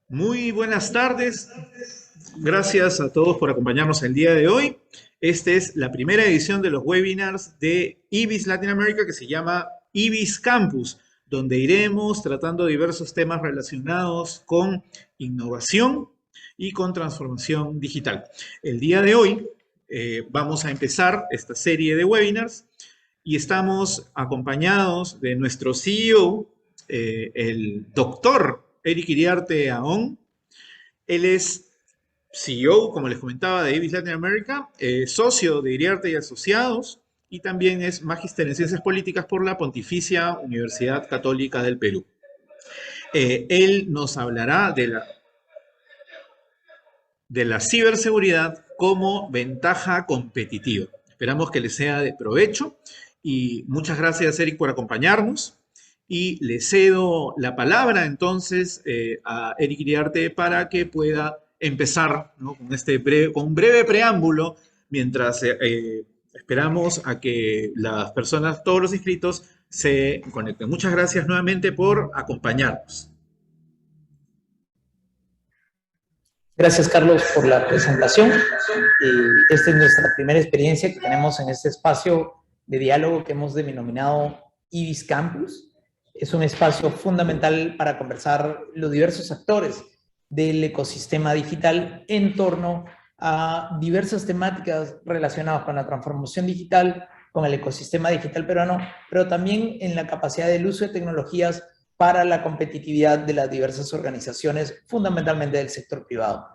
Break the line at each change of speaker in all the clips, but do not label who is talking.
Muy buenas tardes. Gracias a todos por acompañarnos el día de hoy. Esta es la primera edición de los webinars de IBIS Latinoamérica que se llama IBIS Campus, donde iremos tratando diversos temas relacionados con innovación y con transformación digital. El día de hoy vamos a empezar esta serie de webinars y estamos acompañados de nuestro CEO, el doctor Eric Iriarte Aón. Él es CEO, como les comentaba, de Ibis Latin America, socio de Iriarte y Asociados, y también es magíster en Ciencias Políticas por la Pontificia Universidad Católica del Perú. Él nos hablará de la ciberseguridad como ventaja competitiva. Esperamos que les sea de provecho y muchas gracias, Eric, por acompañarnos. Y le cedo la palabra entonces a Eric Iriarte para que pueda empezar, ¿no?, con un breve preámbulo mientras esperamos a que las personas, todos los inscritos, se conecten. Muchas gracias nuevamente por acompañarnos.
Gracias, Carlos, por la presentación. Esta es nuestra primera experiencia que tenemos en este espacio de diálogo que hemos denominado IBIS Campus. Es un espacio fundamental para conversar los diversos actores del ecosistema digital en torno a diversas temáticas relacionadas con la transformación digital, con el ecosistema digital peruano, pero también en la capacidad del uso de tecnologías para la competitividad de las diversas organizaciones, fundamentalmente del sector privado.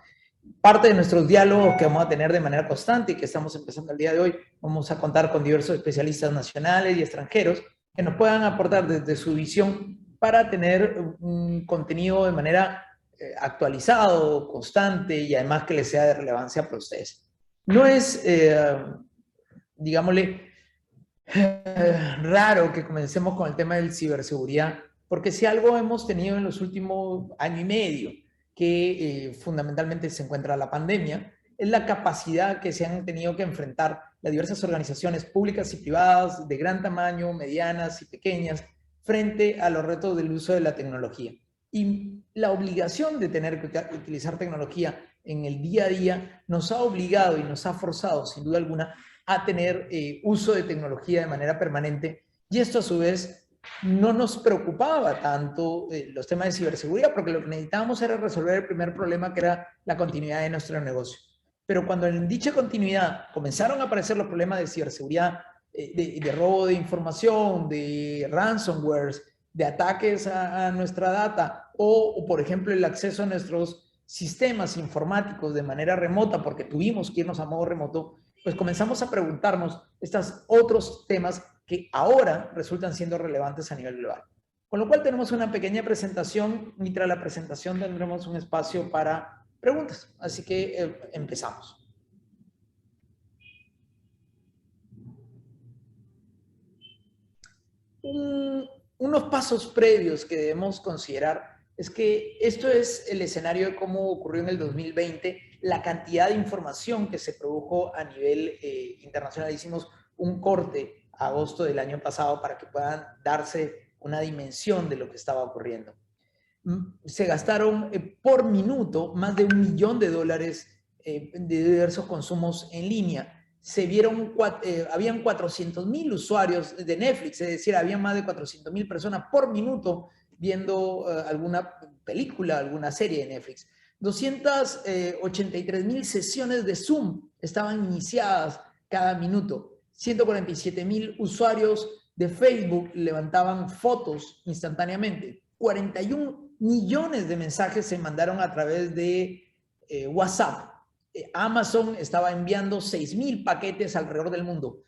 Parte de nuestros diálogos que vamos a tener de manera constante y que estamos empezando el día de hoy, vamos a contar con diversos especialistas nacionales y extranjeros que nos puedan aportar desde su visión para tener un contenido de manera actualizado, constante y además que les sea de relevancia para ustedes. No es, digámosle, raro que comencemos con el tema de ciberseguridad, porque si algo hemos tenido en los últimos año y medio, que fundamentalmente se encuentra la pandemia, es la capacidad que se han tenido que enfrentar las diversas organizaciones públicas y privadas, de gran tamaño, medianas y pequeñas, frente a los retos del uso de la tecnología. Y la obligación de tener que utilizar tecnología en el día a día nos ha obligado y nos ha forzado, sin duda alguna, a tener uso de tecnología de manera permanente, y esto a su vez no nos preocupaba tanto los temas de ciberseguridad, porque lo que necesitábamos era resolver el primer problema, que era la continuidad de nuestro negocio. Pero cuando en dicha continuidad comenzaron a aparecer los problemas de ciberseguridad, de robo de información, de ransomwares, de ataques a nuestra data, o por ejemplo el acceso a nuestros sistemas informáticos de manera remota, porque tuvimos que irnos a modo remoto, pues comenzamos a preguntarnos estos otros temas que ahora resultan siendo relevantes a nivel global. Con lo cual tenemos una pequeña presentación y tras la presentación tendremos un espacio para preguntas. Así que empezamos. Unos pasos previos que debemos considerar es que esto es el escenario de cómo ocurrió en el 2020, la cantidad de información que se produjo a nivel internacional. Hicimos un corte a agosto del año pasado para que puedan darse una dimensión de lo que estaba ocurriendo. Se gastaron por minuto más de $1 millón de diversos consumos en línea. Se vieron, habían 400.000 usuarios de Netflix, es decir, había más de 400.000 personas por minuto viendo alguna película, alguna serie de Netflix. 283.000 sesiones de Zoom estaban iniciadas cada minuto. 147.000 usuarios de Facebook levantaban fotos instantáneamente. 41 millones de mensajes se mandaron a través de WhatsApp. Amazon estaba enviando 6.000 paquetes alrededor del mundo.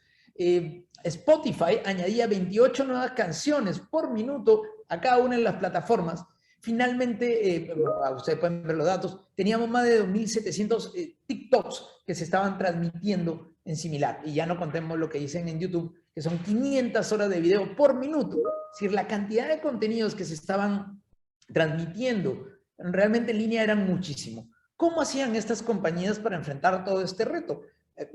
Spotify añadía 28 nuevas canciones por minuto a cada una de las plataformas. Finalmente, ustedes pueden ver los datos, teníamos más de 2.700 TikToks que se estaban transmitiendo en similar. Y ya no contemos lo que dicen en YouTube, que son 500 horas de video por minuto. Es decir, la cantidad de contenidos que se estaban transmitiendo realmente en línea eran muchísimo. ¿Cómo hacían estas compañías para enfrentar todo este reto?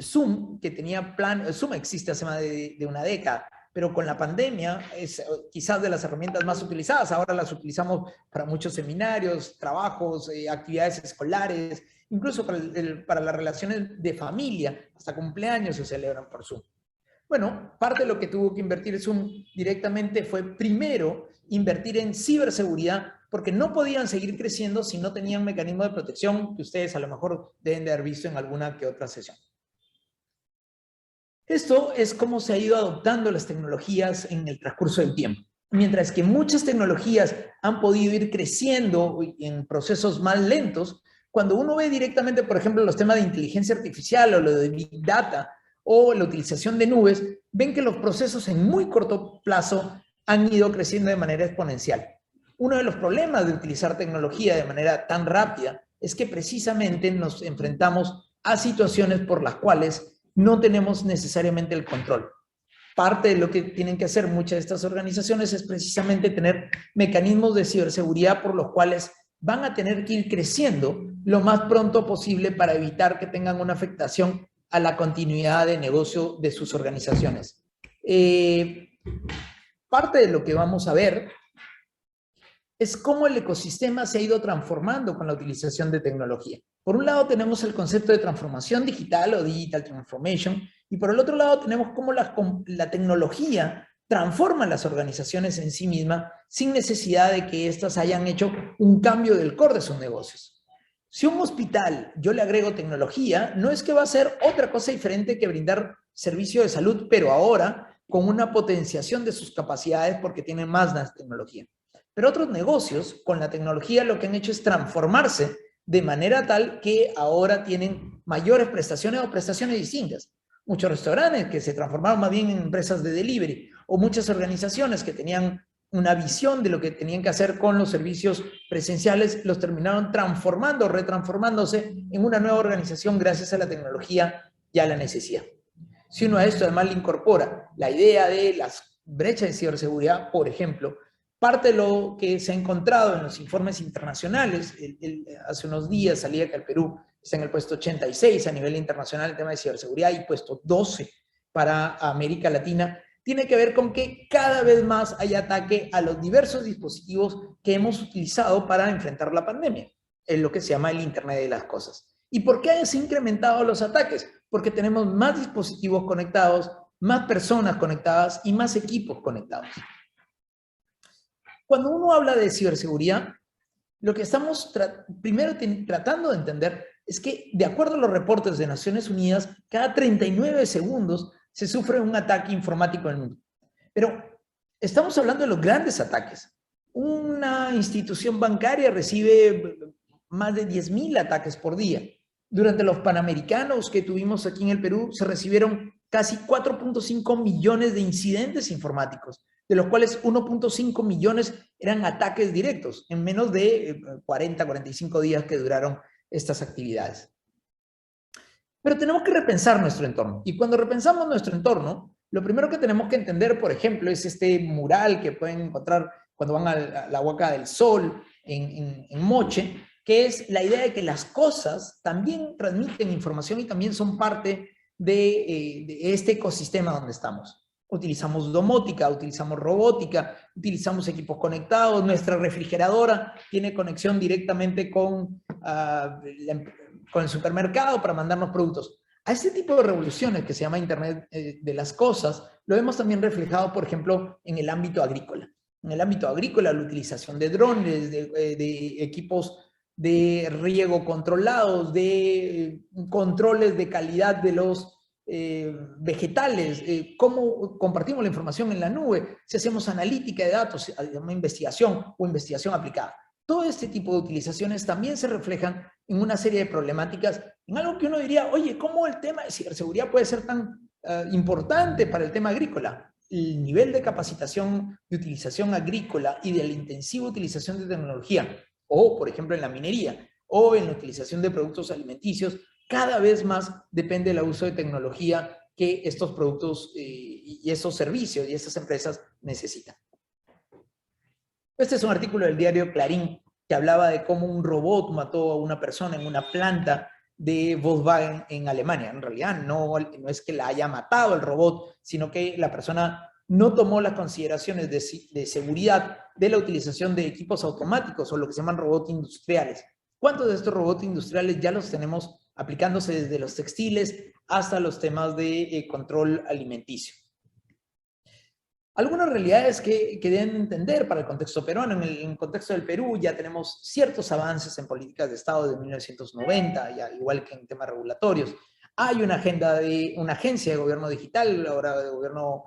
Zoom, que tenía plan, Zoom existe hace más de una década, pero con la pandemia es quizás de las herramientas más utilizadas. Ahora las utilizamos para muchos seminarios, trabajos, actividades escolares, incluso para las relaciones de familia, hasta cumpleaños se celebran por Zoom. Bueno, parte de lo que tuvo que invertir Zoom directamente fue primero invertir en ciberseguridad, porque no podían seguir creciendo si no tenían mecanismos de protección que ustedes a lo mejor deben de haber visto en alguna que otra sesión. Esto es cómo se ha ido adoptando las tecnologías en el transcurso del tiempo. Mientras que muchas tecnologías han podido ir creciendo en procesos más lentos, cuando uno ve directamente, por ejemplo, los temas de inteligencia artificial o lo de Big Data o la utilización de nubes, ven que los procesos en muy corto plazo han ido creciendo de manera exponencial. Uno de los problemas de utilizar tecnología de manera tan rápida es que precisamente nos enfrentamos a situaciones por las cuales no tenemos necesariamente el control. Parte de lo que tienen que hacer muchas de estas organizaciones es precisamente tener mecanismos de ciberseguridad por los cuales van a tener que ir creciendo lo más pronto posible para evitar que tengan una afectación a la continuidad de negocio de sus organizaciones. Parte de lo que vamos a ver es cómo el ecosistema se ha ido transformando con la utilización de tecnología. Por un lado tenemos el concepto de transformación digital o digital transformation, y por el otro lado tenemos cómo la tecnología transforma las organizaciones en sí misma sin necesidad de que éstas hayan hecho un cambio del core de sus negocios. Si a un hospital yo le agrego tecnología, no es que va a ser otra cosa diferente que brindar servicio de salud, pero ahora con una potenciación de sus capacidades porque tienen más tecnología. Pero otros negocios, con la tecnología, lo que han hecho es transformarse de manera tal que ahora tienen mayores prestaciones o prestaciones distintas. Muchos restaurantes que se transformaron más bien en empresas de delivery, o muchas organizaciones que tenían una visión de lo que tenían que hacer con los servicios presenciales, los terminaron transformando, retransformándose en una nueva organización gracias a la tecnología y a la necesidad. Si uno a esto además le incorpora la idea de las brechas de ciberseguridad, por ejemplo, parte de lo que se ha encontrado en los informes internacionales, hace unos días salía que el Perú está en el puesto 86 a nivel internacional en tema de ciberseguridad y puesto 12 para América Latina, tiene que ver con que cada vez más hay ataque a los diversos dispositivos que hemos utilizado para enfrentar la pandemia, en lo que se llama el Internet de las Cosas. ¿Y por qué se han incrementado los ataques? Porque tenemos más dispositivos conectados, más personas conectadas y más equipos conectados. Cuando uno habla de ciberseguridad, lo que estamos primero tratando de entender es que, de acuerdo a los reportes de Naciones Unidas, cada 39 segundos se sufre un ataque informático en el mundo. Pero estamos hablando de los grandes ataques. Una institución bancaria recibe más de 10,000 ataques por día. Durante los Panamericanos que tuvimos aquí en el Perú, se recibieron casi 4.5 millones de incidentes informáticos, de los cuales 1.5 millones eran ataques directos, en menos de 40, 45 días que duraron estas actividades. Pero tenemos que repensar nuestro entorno. Y cuando repensamos nuestro entorno, lo primero que tenemos que entender, por ejemplo, es este mural que pueden encontrar cuando van a la Huaca del Sol en Moche, que es la idea de que las cosas también transmiten información y también son parte de este ecosistema donde estamos. Utilizamos domótica, utilizamos robótica, utilizamos equipos conectados, nuestra refrigeradora tiene conexión directamente con el supermercado para mandarnos productos. A este tipo de revoluciones que se llama Internet de las Cosas, lo vemos también reflejado, por ejemplo, en el ámbito agrícola. En el ámbito agrícola, la utilización de drones, de equipos de riego controlados, de controles de calidad de los vegetales, cómo compartimos la información en la nube, si hacemos analítica de datos, investigación o investigación aplicada. Todo este tipo de utilizaciones también se reflejan en una serie de problemáticas, en algo que uno diría, oye, ¿cómo el tema de ciberseguridad puede ser tan importante para el tema agrícola? El nivel de capacitación de utilización agrícola y de la intensiva utilización de tecnología, o por ejemplo en la minería, o en la utilización de productos alimenticios, cada vez más depende del uso de tecnología que estos productos y estos servicios y estas empresas necesitan. Este es un artículo del diario Clarín que hablaba de cómo un robot mató a una persona en una planta de Volkswagen en Alemania. En realidad no es que la haya matado el robot, sino que la persona no tomó las consideraciones de seguridad de la utilización de equipos automáticos o lo que se llaman robots industriales. ¿Cuántos de estos robots industriales ya los tenemos aplicándose desde los textiles hasta los temas de control alimenticio? Algunas realidades que deben entender para el contexto peruano. En el contexto del Perú ya tenemos ciertos avances en políticas de Estado de 1990, ya, igual que en temas regulatorios. Hay una agencia de gobierno digital, ahora de gobierno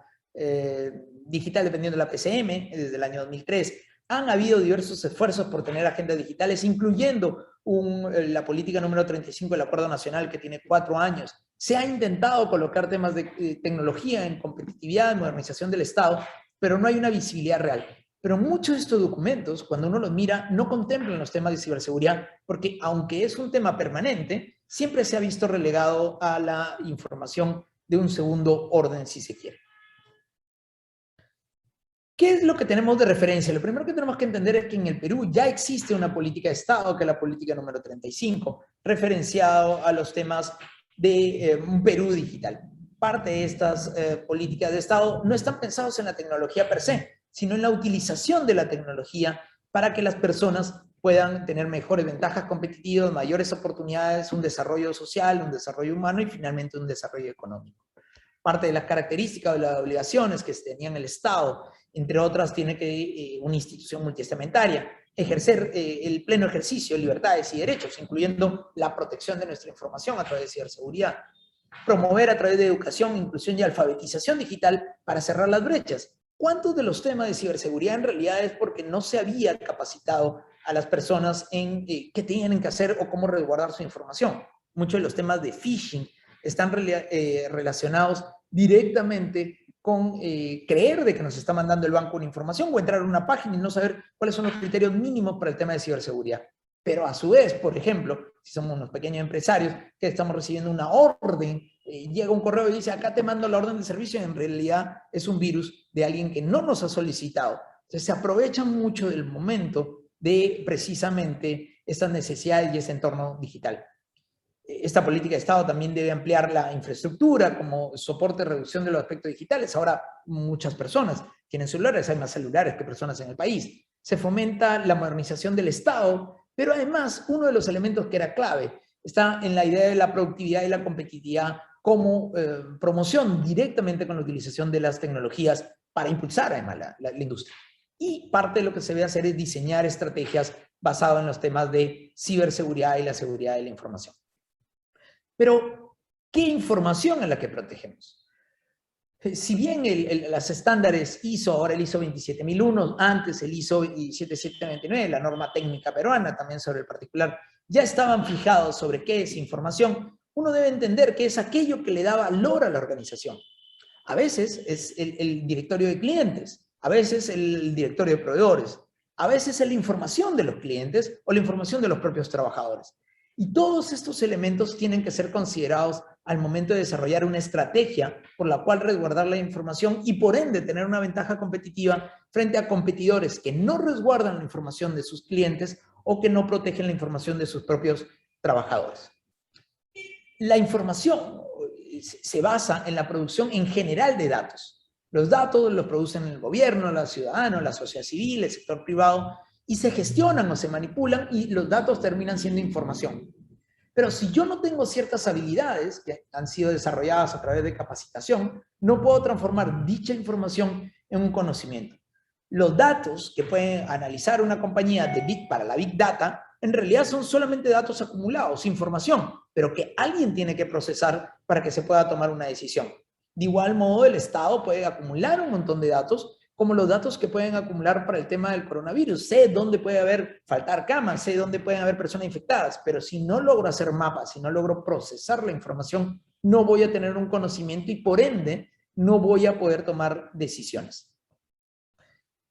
digital dependiendo de la PCM, desde el año 2003. Han habido diversos esfuerzos por tener agendas digitales, incluyendo la política número 35 del Acuerdo Nacional, que tiene 4 años. Se ha intentado colocar temas de tecnología en competitividad, en modernización del Estado, pero no hay una visibilidad real. Pero muchos de estos documentos, cuando uno los mira, no contemplan los temas de ciberseguridad, porque aunque es un tema permanente, siempre se ha visto relegado a la información de un segundo orden, si se quiere. ¿Qué es lo que tenemos de referencia? Lo primero que tenemos que entender es que en el Perú ya existe una política de Estado, que es la política número 35, referenciado a los temas de un Perú digital. Parte de estas políticas de Estado no están pensados en la tecnología per se, sino en la utilización de la tecnología para que las personas puedan tener mejores ventajas competitivas, mayores oportunidades, un desarrollo social, un desarrollo humano y finalmente un desarrollo económico. Parte de las características de las obligaciones que tenía el Estado, entre otras, tiene que una institución multiestamentaria, ejercer el pleno ejercicio de libertades y derechos, incluyendo la protección de nuestra información a través de ciberseguridad, promover a través de educación, inclusión y alfabetización digital para cerrar las brechas. ¿Cuántos de los temas de ciberseguridad en realidad es porque no se había capacitado a las personas en qué tienen que hacer o cómo resguardar su información? Muchos de los temas de phishing están relacionados directamente con creer de que nos está mandando el banco una información o entrar a una página y no saber cuáles son los criterios mínimos para el tema de ciberseguridad. Pero a su vez, por ejemplo, si somos unos pequeños empresarios que estamos recibiendo una orden, llega un correo y dice, acá te mando la orden de servicio, y en realidad es un virus de alguien que no nos ha solicitado. Entonces se aprovechan mucho del momento de precisamente estas necesidades y ese entorno digital. Esta política de Estado también debe ampliar la infraestructura como soporte de reducción de los aspectos digitales. Ahora muchas personas tienen celulares, hay más celulares que personas en el país. Se fomenta la modernización del Estado, pero además uno de los elementos que era clave está en la idea de la productividad y la competitividad como promoción directamente con la utilización de las tecnologías para impulsar además la industria. Y parte de lo que se debe hacer es diseñar estrategias basadas en los temas de ciberseguridad y la seguridad de la información. Pero, ¿qué información es la que protegemos? Si bien los estándares ISO, ahora el ISO 27001, antes el ISO 27729, la norma técnica peruana también sobre el particular, ya estaban fijados sobre qué es información, uno debe entender que es aquello que le da valor a la organización. A veces es el directorio de clientes, a veces el directorio de proveedores, a veces es la información de los clientes o la información de los propios trabajadores. Y todos estos elementos tienen que ser considerados al momento de desarrollar una estrategia por la cual resguardar la información y por ende tener una ventaja competitiva frente a competidores que no resguardan la información de sus clientes o que no protegen la información de sus propios trabajadores. La información se basa en la producción en general de datos. Los datos los producen el gobierno, los ciudadanos, la sociedad civil, el sector privado, y se gestionan o se manipulan y los datos terminan siendo información. Pero si yo no tengo ciertas habilidades que han sido desarrolladas a través de capacitación, no puedo transformar dicha información en un conocimiento. Los datos que puede analizar una compañía para la Big Data, en realidad son solamente datos acumulados, información, pero que alguien tiene que procesar para que se pueda tomar una decisión. De igual modo, el Estado puede acumular un montón de datos, como los datos que pueden acumular para el tema del coronavirus. Sé dónde puede faltar camas, sé dónde pueden haber personas infectadas, pero si no logro hacer mapas, si no logro procesar la información, no voy a tener un conocimiento y por ende no voy a poder tomar decisiones.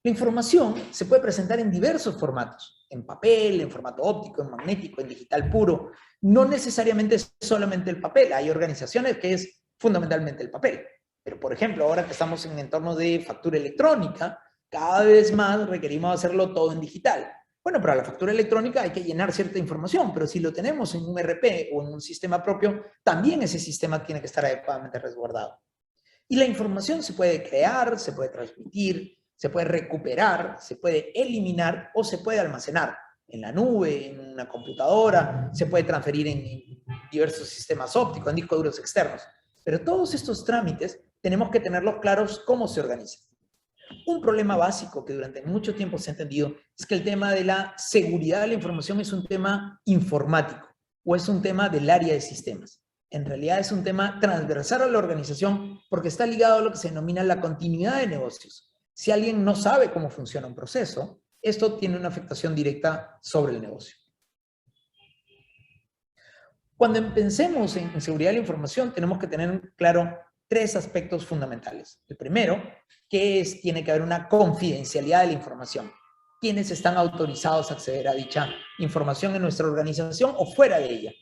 La información se puede presentar en diversos formatos, en papel, en formato óptico, en magnético, en digital puro. No necesariamente es solamente el papel, hay organizaciones que es fundamentalmente el papel. Pero, por ejemplo, ahora que estamos en un entorno de factura electrónica, cada vez más requerimos hacerlo todo en digital. Bueno, para la factura electrónica hay que llenar cierta información, pero si lo tenemos en un ERP o en un sistema propio, también ese sistema tiene que estar adecuadamente resguardado. Y la información se puede crear, se puede transmitir, se puede recuperar, se puede eliminar o se puede almacenar en la nube, en una computadora, se puede transferir en diversos sistemas ópticos, en discos duros externos. Pero todos estos trámites tenemos que tenerlos claros cómo se organizan. Un problema básico que durante mucho tiempo se ha entendido es que el tema de la seguridad de la información es un tema informático o es un tema del área de sistemas. En realidad es un tema transversal a la organización porque está ligado a lo que se denomina la continuidad de negocios. Si alguien no sabe cómo funciona un proceso, esto tiene una afectación directa sobre el negocio. Cuando pensemos en seguridad de la información, tenemos que tener claro tres aspectos fundamentales. El primero, tiene que haber una confidencialidad de la información. ¿Quiénes están autorizados a acceder a dicha información en nuestra organización o fuera de ella?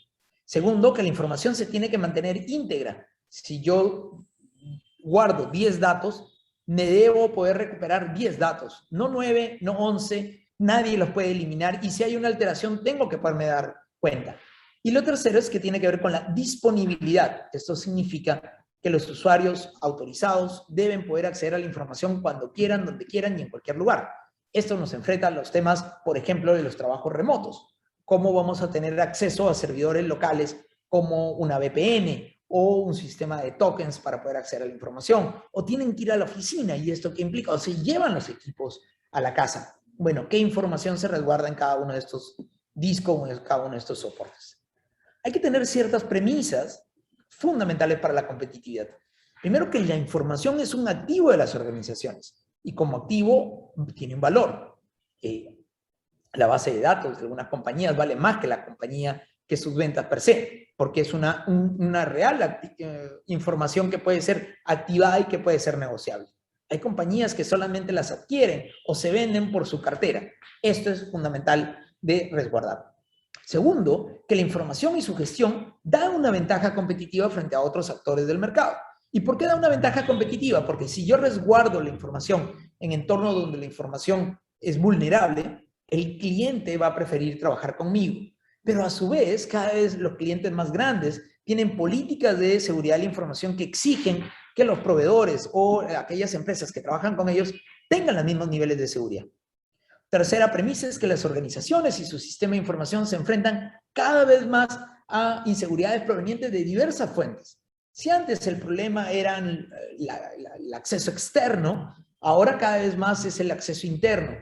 Segundo, que la información se tiene que mantener íntegra. Si yo guardo 10 datos, me debo poder recuperar 10 datos, no 9, no 11, nadie los puede eliminar y si hay una alteración tengo que poderme dar cuenta. Y lo tercero es que tiene que ver con la disponibilidad. Esto significa que los usuarios autorizados deben poder acceder a la información cuando quieran, donde quieran y en cualquier lugar. Esto nos enfrenta a los temas, por ejemplo, de los trabajos remotos. ¿Cómo vamos a tener acceso a servidores locales como una VPN o un sistema de tokens para poder acceder a la información? O tienen que ir a la oficina, ¿y esto qué implica? O se llevan los equipos a la casa. Bueno, ¿qué información se resguarda en cada uno de estos discos o en cada uno de estos soportes? Hay que tener ciertas premisas fundamentales para la competitividad. Primero, que la información es un activo de las organizaciones y como activo tiene un valor. La base de datos de algunas compañías vale más que la compañía que sus ventas per se, porque es una real información que puede ser activada y que puede ser negociable. Hay compañías que solamente las adquieren o se venden por su cartera. Esto es fundamental de resguardar. Segundo, que la información y su gestión dan una ventaja competitiva frente a otros actores del mercado. ¿Y por qué da una ventaja competitiva? Porque si yo resguardo la información en entornos donde la información es vulnerable, el cliente va a preferir trabajar conmigo. Pero a su vez, cada vez los clientes más grandes tienen políticas de seguridad de la información que exigen que los proveedores o aquellas empresas que trabajan con ellos tengan los mismos niveles de seguridad. Tercera premisa es que las organizaciones y su sistema de información se enfrentan cada vez más a inseguridades provenientes de diversas fuentes. Si antes el problema era el acceso externo, ahora cada vez más es el acceso interno.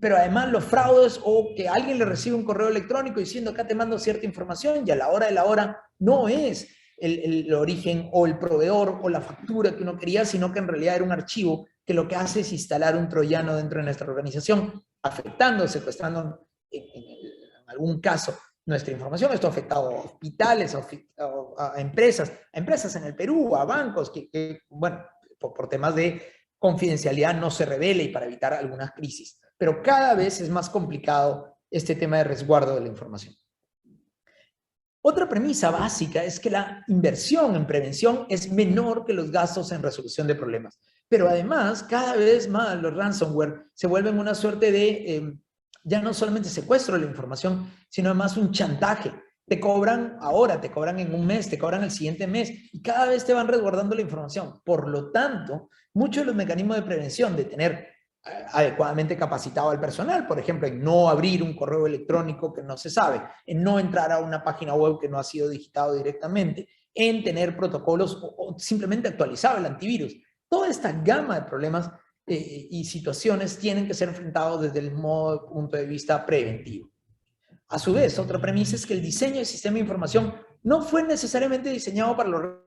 Pero además los fraudes o que alguien le recibe un correo electrónico diciendo acá te mando cierta información y a la hora de la hora no es el origen o el proveedor o la factura que uno quería, sino que en realidad era un archivo que lo que hace es instalar un troyano dentro de nuestra organización, afectando, secuestrando en algún caso nuestra información. Esto ha afectado a hospitales, a empresas en el Perú, a bancos, que bueno, por temas de confidencialidad no se revele y para evitar algunas crisis. Pero cada vez es más complicado este tema de resguardo de la información. Otra premisa básica es que la inversión en prevención es menor que los gastos en resolución de problemas. Pero además, cada vez más los ransomware se vuelven una suerte de, ya no solamente secuestro de la información, sino además un chantaje. Te cobran ahora, te cobran en un mes, te cobran el siguiente mes y cada vez te van resguardando la información. Por lo tanto, muchos de los mecanismos de prevención de tener adecuadamente capacitado al personal, por ejemplo, en no abrir un correo electrónico que no se sabe, en no entrar a una página web que no ha sido digitado directamente, en tener protocolos o simplemente actualizar el antivirus. Toda esta gama de problemas y situaciones tienen que ser enfrentados desde el punto de vista preventivo. A su vez, otra premisa es que el diseño del sistema de información no fue necesariamente diseñado para los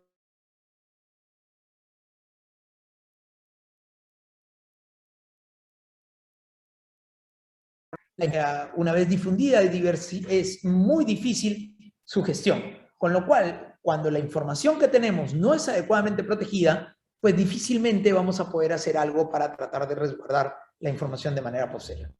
una vez difundida es muy difícil su gestión, con lo cual cuando la información que tenemos no es adecuadamente protegida, pues difícilmente vamos a poder hacer algo para tratar de resguardar la información de manera posterior.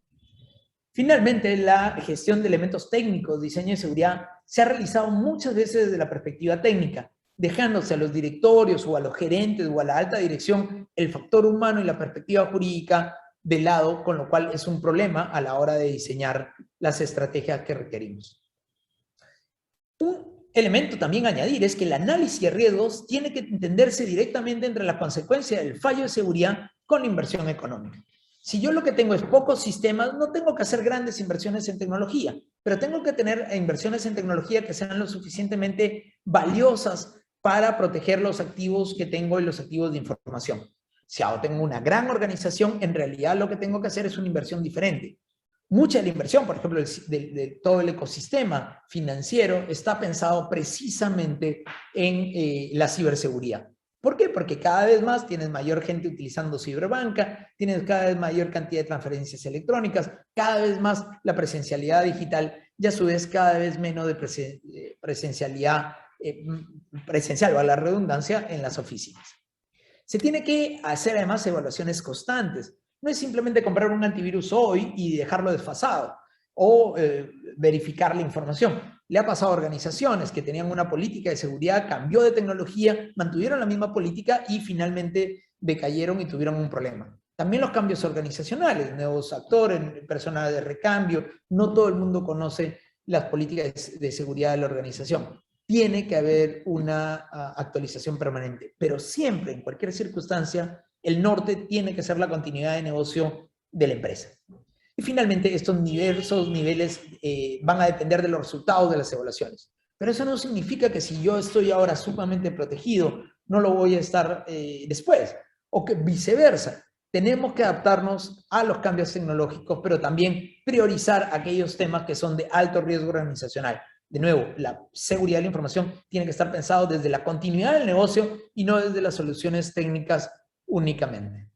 Finalmente, la gestión de elementos técnicos, diseño de seguridad, se ha realizado muchas veces desde la perspectiva técnica, dejándose a los directorios o a los gerentes o a la alta dirección el factor humano y la perspectiva jurídica de lado, con lo cual es un problema a la hora de diseñar las estrategias que requerimos. elemento también a añadir es que el análisis de riesgos tiene que entenderse directamente entre la consecuencia del fallo de seguridad con la inversión económica. Si yo lo que tengo es pocos sistemas, no tengo que hacer grandes inversiones en tecnología, pero tengo que tener inversiones en tecnología que sean lo suficientemente valiosas para proteger los activos que tengo y los activos de información. Si ahora tengo una gran organización, en realidad lo que tengo que hacer es una inversión diferente. Mucha de la inversión, por ejemplo, de todo el ecosistema financiero está pensado precisamente en la ciberseguridad. ¿Por qué? Porque cada vez más tienes mayor gente utilizando ciberbanca, tienes cada vez mayor cantidad de transferencias electrónicas, cada vez más la presencialidad digital y a su vez cada vez menos de presencialidad presencial, o a la redundancia, en las oficinas. Se tiene que hacer además evaluaciones constantes. No es simplemente comprar un antivirus hoy y dejarlo desfasado o verificar la información. Le ha pasado a organizaciones que tenían una política de seguridad, cambió de tecnología, mantuvieron la misma política y finalmente decayeron y tuvieron un problema. También los cambios organizacionales, nuevos actores, personal de recambio, no todo el mundo conoce las políticas de seguridad de la organización. Tiene que haber una actualización permanente, pero siempre, en cualquier circunstancia, el norte tiene que ser la continuidad de negocio de la empresa. Y finalmente, estos diversos niveles van a depender de los resultados de las evaluaciones. Pero eso no significa que si yo estoy ahora sumamente protegido, no lo voy a estar después, o que viceversa. Tenemos que adaptarnos a los cambios tecnológicos, pero también priorizar aquellos temas que son de alto riesgo organizacional. De nuevo, la seguridad de la información tiene que estar pensado desde la continuidad del negocio y no desde las soluciones técnicas únicamente.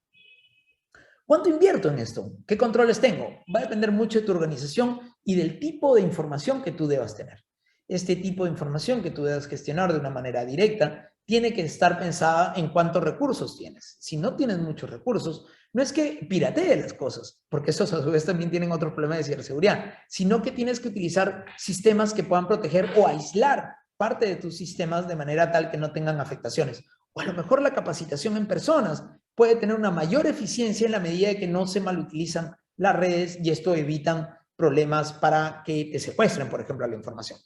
¿Cuánto invierto en esto? ¿Qué controles tengo? Va a depender mucho de tu organización y del tipo de información que tú debas tener. Este tipo de información que tú debas gestionar de una manera directa tiene que estar pensada en cuántos recursos tienes. Si no tienes muchos recursos, no es que piratees las cosas, porque esos a su vez también tienen otro problema de ciberseguridad, sino que tienes que utilizar sistemas que puedan proteger o aislar parte de tus sistemas de manera tal que no tengan afectaciones. O a lo mejor la capacitación en personas puede tener una mayor eficiencia en la medida de que no se malutilizan las redes y esto evitan problemas para que te secuestren, por ejemplo, la información.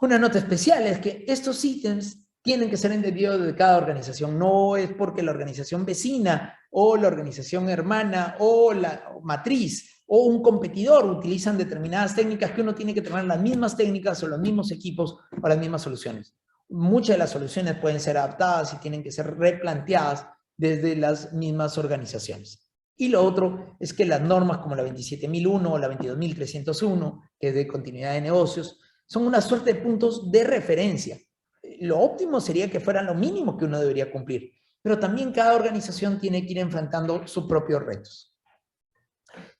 Una nota especial es que estos ítems tienen que ser entendidos de cada organización. No es porque la organización vecina o la organización hermana o la matriz o un competidor utilizan determinadas técnicas que uno tiene que tener las mismas técnicas o los mismos equipos o las mismas soluciones. Muchas de las soluciones pueden ser adaptadas y tienen que ser replanteadas desde las mismas organizaciones. Y lo otro es que las normas como la 27001 o la 22301, que es de continuidad de negocios, son una suerte de puntos de referencia. Lo óptimo sería que fueran lo mínimo que uno debería cumplir, pero también cada organización tiene que ir enfrentando sus propios retos.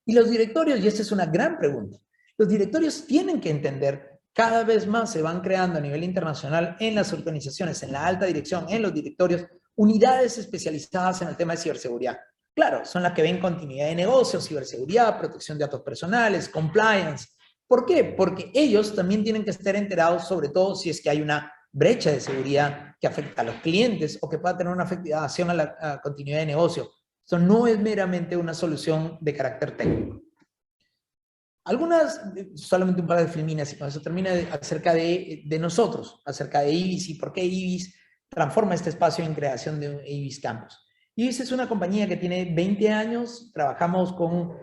Y los directorios, y esta es una gran pregunta, los directorios tienen que entender, cada vez más se van creando a nivel internacional en las organizaciones, en la alta dirección, en los directorios, unidades especializadas en el tema de ciberseguridad. Claro, son las que ven continuidad de negocios, ciberseguridad, protección de datos personales, compliance. ¿Por qué? Porque ellos también tienen que estar enterados, sobre todo si es que hay una brecha de seguridad que afecta a los clientes o que pueda tener una afectación a la continuidad de negocio. Esto no es meramente una solución de carácter técnico. Algunas, solamente un par de filminas y con eso termina, acerca de nosotros, acerca de IBIS y por qué IBIS transforma este espacio en creación de IBIS Campus. IBIS es una compañía que tiene 20 años, trabajamos con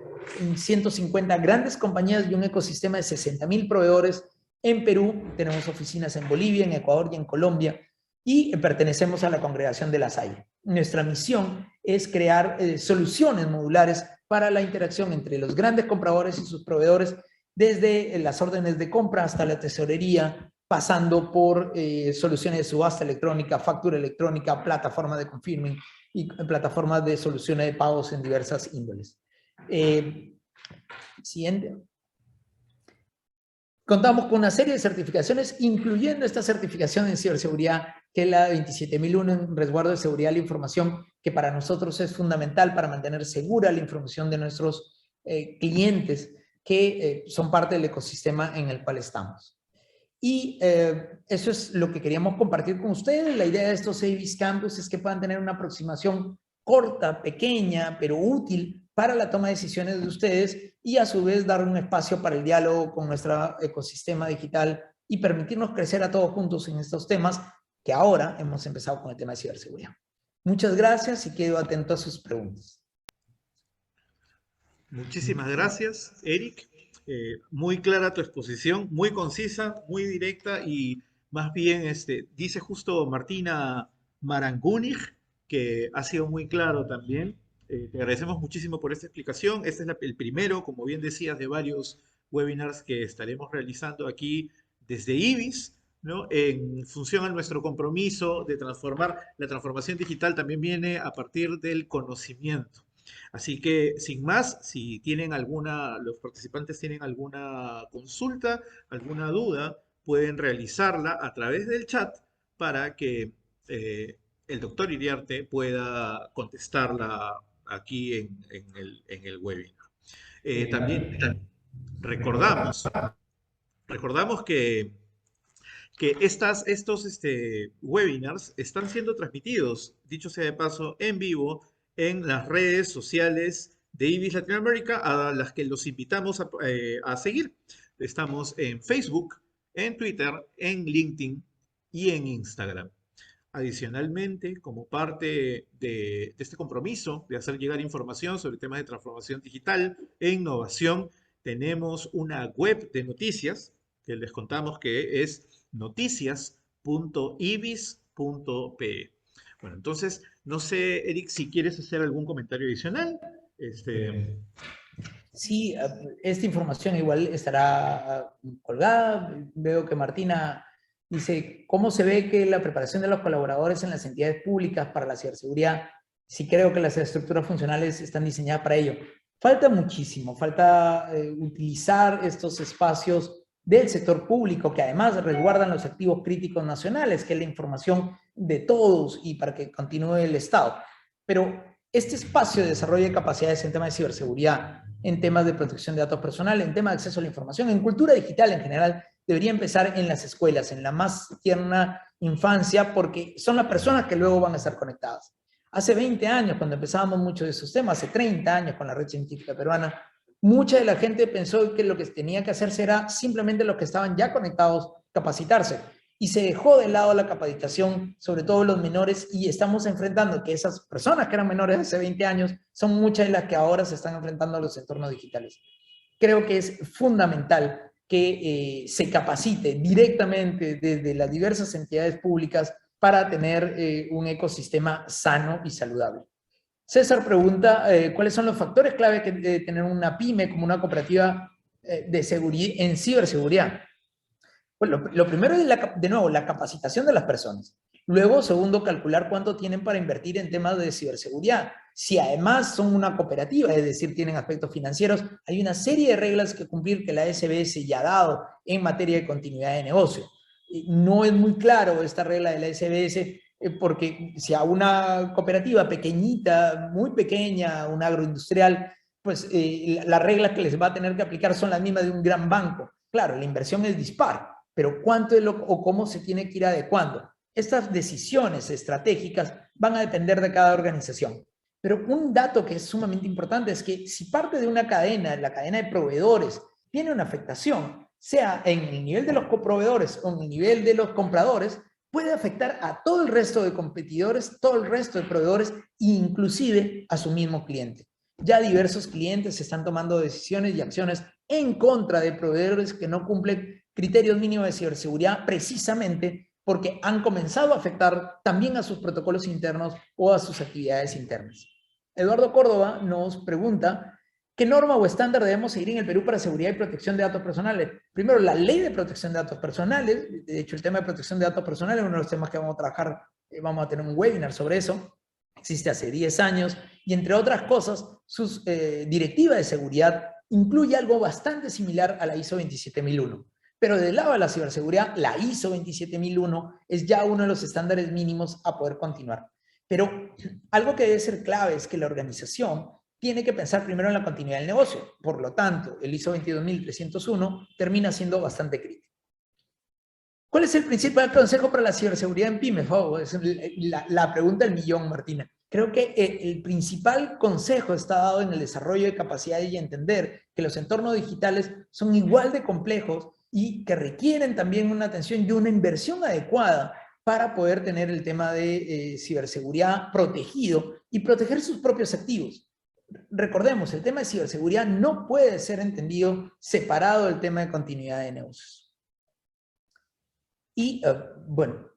150 grandes compañías y un ecosistema de 60,000 proveedores en Perú, tenemos oficinas en Bolivia, en Ecuador y en Colombia, y pertenecemos a la congregación de La Salle. Nuestra misión es crear soluciones modulares para la interacción entre los grandes compradores y sus proveedores, desde las órdenes de compra hasta la tesorería, pasando por soluciones de subasta electrónica, factura electrónica, plataforma de confirming y plataformas de soluciones de pagos en diversas índoles. Siguiente. Contamos con una serie de certificaciones, incluyendo esta certificación en ciberseguridad, que es la 27001 en resguardo de seguridad de la información, que para nosotros es fundamental para mantener segura la información de nuestros clientes, que son parte del ecosistema en el cual estamos. Y eso es lo que queríamos compartir con ustedes. La idea de estos IBIS Campus es que puedan tener una aproximación corta, pequeña, pero útil para la toma de decisiones de ustedes y a su vez dar un espacio para el diálogo con nuestro ecosistema digital y permitirnos crecer a todos juntos en estos temas que ahora hemos empezado con el tema de ciberseguridad. Muchas gracias y quedo atento a sus preguntas.
Muchísimas gracias, Eric. Muy clara tu exposición, muy concisa, muy directa y más bien dice justo Martina Marangunig, que ha sido muy claro también. Te agradecemos muchísimo por esta explicación. Este es el primero, como bien decías, de varios webinars que estaremos realizando aquí desde IBIS, ¿no? En función a nuestro compromiso de transformar, la transformación digital también viene a partir del conocimiento. Así que, sin más, si tienen los participantes tienen alguna consulta, alguna duda, pueden realizarla a través del chat para que el doctor Iriarte pueda contestarla aquí en el webinar. También recordamos, recordamos que estos webinars están siendo transmitidos, dicho sea de paso, en vivo en las redes sociales de IBIS Latinoamérica, a las que los invitamos a seguir. Estamos en Facebook, en Twitter, en LinkedIn y en Instagram. Adicionalmente, como parte de este compromiso de hacer llegar información sobre temas de transformación digital e innovación, tenemos una web de noticias que les contamos que es noticias.ibis.pe. Bueno, entonces, no sé, Eric, si quieres hacer algún comentario adicional.
Sí, esta información igual estará colgada. Veo que Martina dice, ¿cómo se ve que la preparación de los colaboradores en las entidades públicas para la ciberseguridad? Sí creo que las estructuras funcionales están diseñadas para ello. Falta muchísimo, falta utilizar estos espacios del sector público que además resguardan los activos críticos nacionales, que es la información de todos y para que continúe el Estado. Pero este espacio de desarrollo de capacidades en temas de ciberseguridad, en temas de protección de datos personales, en temas de acceso a la información, en cultura digital en general, debería empezar en las escuelas, en la más tierna infancia, porque son las personas que luego van a estar conectadas. Hace 20 años, cuando empezábamos muchos de esos temas, hace 30 años con la Red Científica Peruana, mucha de la gente pensó que lo que tenía que hacerse era simplemente los que estaban ya conectados capacitarse. Y se dejó de lado la capacitación, sobre todo los menores, y estamos enfrentando que esas personas que eran menores hace 20 años son muchas de las que ahora se están enfrentando a los entornos digitales. Creo que es fundamental que se capacite directamente desde las diversas entidades públicas para tener un ecosistema sano y saludable. César pregunta, ¿cuáles son los factores clave que debe tener una pyme como una cooperativa de seguridad, en ciberseguridad? Bueno, lo primero es, de nuevo, la capacitación de las personas. Luego, segundo, calcular cuánto tienen para invertir en temas de ciberseguridad. Si además son una cooperativa, es decir, tienen aspectos financieros, hay una serie de reglas que cumplir que la SBS ya ha dado en materia de continuidad de negocio. No es muy claro esta regla de la SBS porque si a una cooperativa pequeñita, muy pequeña, un agroindustrial, pues las reglas que les va a tener que aplicar son las mismas de un gran banco. Claro, la inversión es dispar, pero cuánto es o cómo se tiene que ir adecuando. Estas decisiones estratégicas van a depender de cada organización. Pero un dato que es sumamente importante es que si parte de una cadena, la cadena de proveedores, tiene una afectación, sea en el nivel de los coproveedores o en el nivel de los compradores, puede afectar a todo el resto de competidores, todo el resto de proveedores e inclusive a su mismo cliente. Ya diversos clientes están tomando decisiones y acciones en contra de proveedores que no cumplen criterios mínimos de ciberseguridad precisamente porque han comenzado a afectar también a sus protocolos internos o a sus actividades internas. Eduardo Córdoba nos pregunta, ¿qué norma o estándar debemos seguir en el Perú para seguridad y protección de datos personales? Primero, la ley de protección de datos personales. De hecho, el tema de protección de datos personales es uno de los temas que vamos a trabajar, vamos a tener un webinar sobre eso. Existe hace 10 años y, entre otras cosas, su directiva de seguridad incluye algo bastante similar a la ISO 27001. Pero del lado de la ciberseguridad, la ISO 27001 es ya uno de los estándares mínimos a poder continuar. Pero algo que debe ser clave es que la organización tiene que pensar primero en la continuidad del negocio. Por lo tanto, el ISO 22301 termina siendo bastante crítico. ¿Cuál es el principal consejo para la ciberseguridad en pymes? Oh, es la pregunta del millón, Martina. Creo que el principal consejo está dado en el desarrollo de capacidades y entender que los entornos digitales son igual de complejos y que requieren también una atención y una inversión adecuada para poder tener el tema de ciberseguridad protegido y proteger sus propios activos. Recordemos, el tema de ciberseguridad no puede ser entendido separado del tema de continuidad de negocios. Y bueno,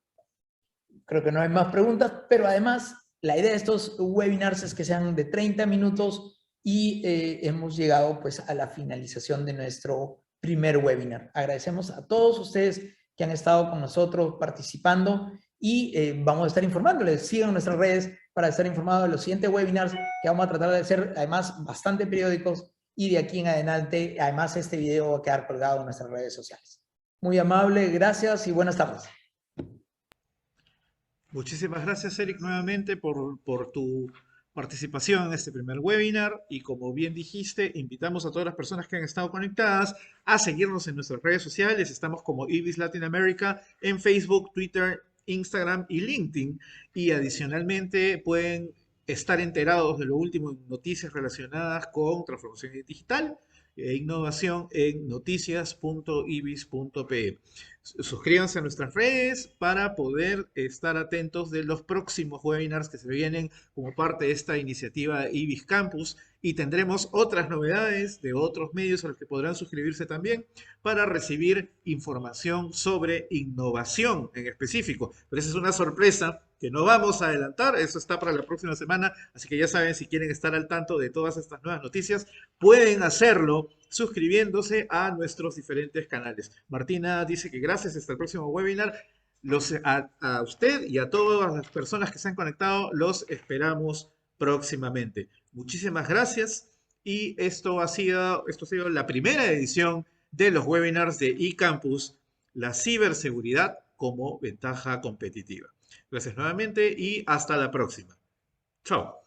creo que no hay más preguntas, pero además la idea de estos webinars es que sean de 30 minutos y hemos llegado pues a la finalización de nuestro primer webinar. Agradecemos a todos ustedes que han estado con nosotros participando y vamos a estar informándoles. Sigan nuestras redes para estar informados de los siguientes webinars que vamos a tratar de hacer además bastante periódicos y de aquí en adelante además este video va a quedar colgado en nuestras redes sociales. Muy amable, gracias y buenas tardes.
Muchísimas gracias, Eric, nuevamente por tu participación en este primer webinar. Y como bien dijiste, invitamos a todas las personas que han estado conectadas a seguirnos en nuestras redes sociales. Estamos como Ibis Latin America en Facebook, Twitter, Instagram y LinkedIn. Y adicionalmente pueden estar enterados de lo último en noticias relacionadas con transformación digital e innovación en noticias.ibis.pe. Suscríbanse a nuestras redes para poder estar atentos de los próximos webinars que se vienen como parte de esta iniciativa de IBIS Campus, y tendremos otras novedades de otros medios a los que podrán suscribirse también para recibir información sobre innovación en específico. Pero esa es una sorpresa que no vamos a adelantar, eso está para la próxima semana, así que ya saben, si quieren estar al tanto de todas estas nuevas noticias, pueden hacerlo suscribiéndose a nuestros diferentes canales. Martina dice que gracias, hasta el próximo webinar. A usted y a todas las personas que se han conectado, los esperamos próximamente. Muchísimas gracias, y esto ha sido la primera edición de los webinars de eCampus, la ciberseguridad como ventaja competitiva. Gracias nuevamente y hasta la próxima. Chao.